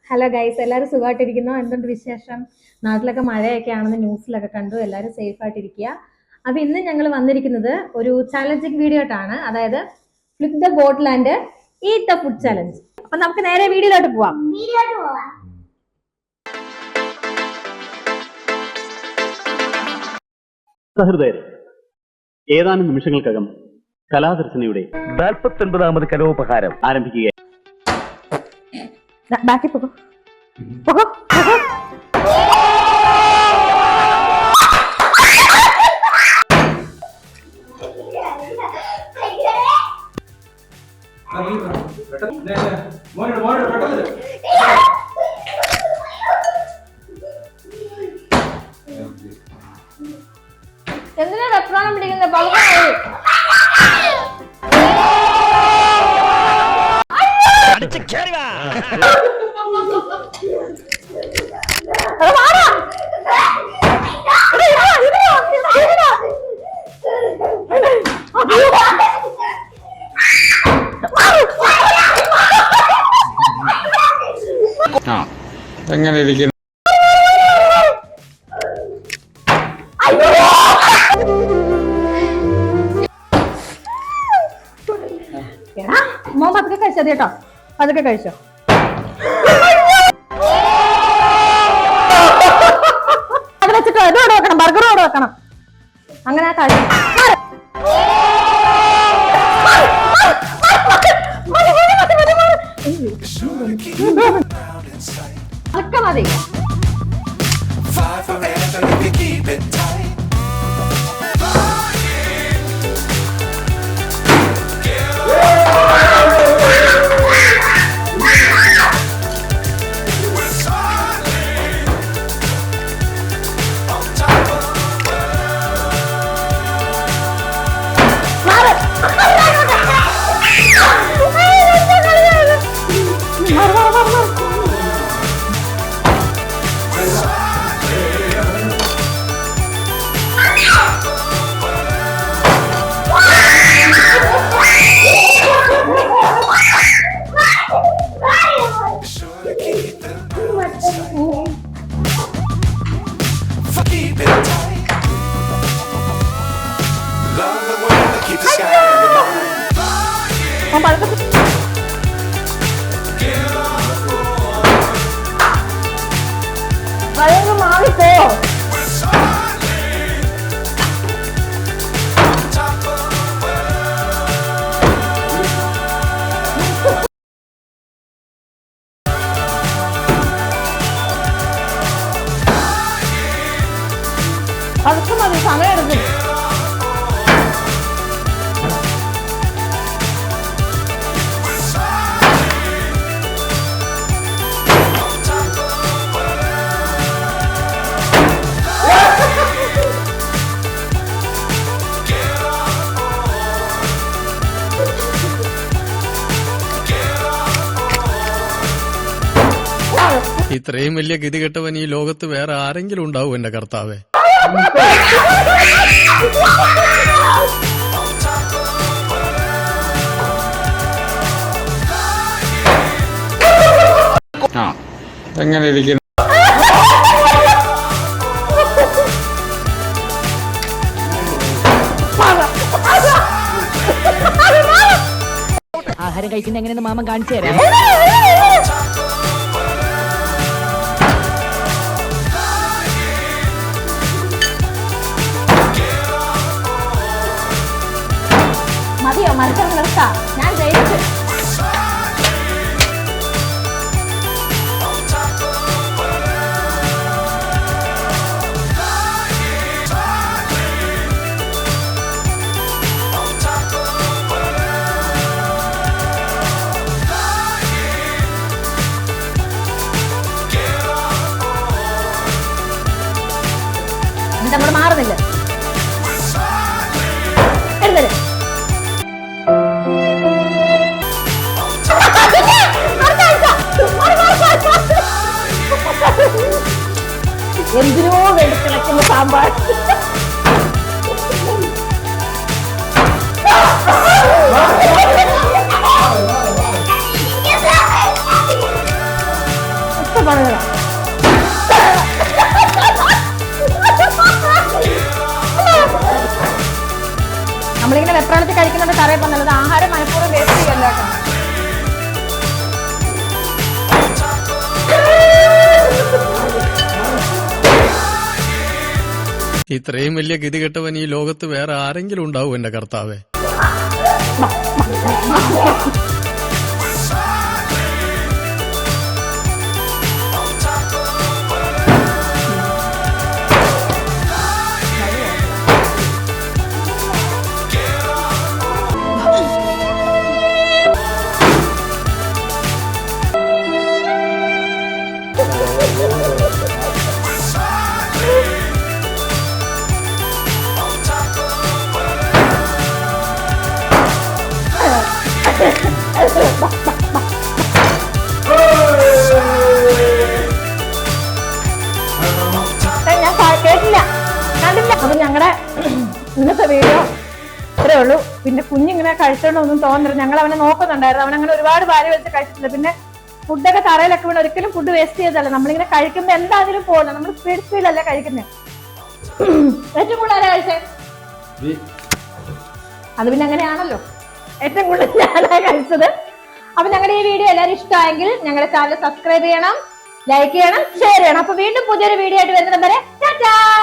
Hello guys, എല്ലാവരും സുഖമായിട്ടിരിക്കുന്നോ? എന്തുണ്ട് വിശേഷം? നാട്ടിലൊക്കെ മഴയൊക്കെ ആണെന്ന് ന്യൂസിലൊക്കെ കണ്ടു. എല്ലാവരും സേഫ് ആയിട്ടിരിക്കുക. അപ്പൊ ഇന്ന് ഞങ്ങൾ വന്നിരിക്കുന്നത് ഒരു ചാലഞ്ചിങ് വീഡിയോ ആയിട്ടാണ്. അതായത് flip the bottle and eat the food challenge. അപ്പൊ നമുക്ക് നേരെ വീഡിയോയിലോട്ട് പോവാം. സഹൃദയരെ, ഏതാനും നിമിഷങ്ങൾക്കകം കലാദർശനയുടെ 49ാമത് കലോപഹാരം ആരംഭിക്കുക. ബാക്കി പോകോ പോകോ എന്തിനാ വെപ്രാളം പിടിക്കുന്നത്? എങ്ങനെ ഇരിക്കുന്നു? മോൻ പതുക്കെ കഴിച്ചത് കേട്ടോ, പതുക്കെ കഴിച്ചോ. അത് വെച്ചിട്ടോ ഇതോടെ വെക്കണം, ബർഗറോടെ വെക്കണം. അങ്ങനെ കഴിക്കും. അതൊക്കെ മതി. അതൊക്കെ മതി, സമയം എടുക്കും. ഇത്രയും വലിയ ഗതികെട്ടവൻ ഈ ലോകത്ത് വേറെ ആരെങ്കിലും ഉണ്ടാവും എന്റെ കർത്താവേ? എങ്ങനെ ഇരിക്കുന്നു? ആഹാരം കഴിക്കുന്ന എങ്ങനെയെന്ന് മാമൻ കാണിച്ചു തരാം. മതിയോ? മത്സരം നിർത്താം. ഞാൻ ജയിച്ചു. നമ്മൾ മാറുന്നില്ല. എഴുന്നേരെ. എന്തിനോ വേണ്ടി കിടക്കുന്ന സാമ്പാർ. ഇത്രയും വലിയ ഗതികെട്ടവൻ ഈ ലോകത്ത് വേറെ ആരെങ്കിലും ഉണ്ടാവും എന്റെ കർത്താവേ. ഞാൻ കേട്ടില്ല, കണ്ടില്ല. അപ്പൊ ഞങ്ങളുടെ ഇന്നത്തെ വീഡിയോ ഇത്രേ ഉള്ളൂ. പിന്നെ കുഞ്ഞിങ്ങനെ കഴിച്ചോണ്ടൊന്നും തോന്നരുത്. ഞങ്ങൾ അവനെ നോക്കുന്നുണ്ടായിരുന്നു. അവനങ്ങനെ ഒരുപാട് ഭാര്യ വെച്ച് കഴിച്ചിട്ടില്ല. പിന്നെ ഫുഡൊക്കെ തറയിലൊക്കെ വീണ് ഒരിക്കലും ഫുഡ് വേസ്റ്റ് ചെയ്തല്ല. നമ്മളിങ്ങനെ കഴിക്കുമ്പോ എന്തായാലും പോകണം. നമ്മൾ സ്പീഡല്ല കഴിക്കുന്നത്. ഏറ്റവും കൂടുതൽ ആരാ കഴിച്ചേ? അത് പിന്നെ അങ്ങനെയാണല്ലോ, ഏറ്റവും കൂടുതൽ ഞാനാ കഴിച്ചത്. അപ്പൊ ഞങ്ങളുടെ ഈ വീഡിയോ എല്ലാവരും ഇഷ്ടമായെങ്കിൽ ഞങ്ങളുടെ ചാനൽ സബ്സ്ക്രൈബ് ചെയ്യണം, ലൈക്ക് ചെയ്യണം, ഷെയർ ചെയ്യണം. അപ്പൊ വീണ്ടും പുതിയൊരു വീഡിയോ ആയിട്ട് വരുന്നത് വരെ ടാറ്റാ.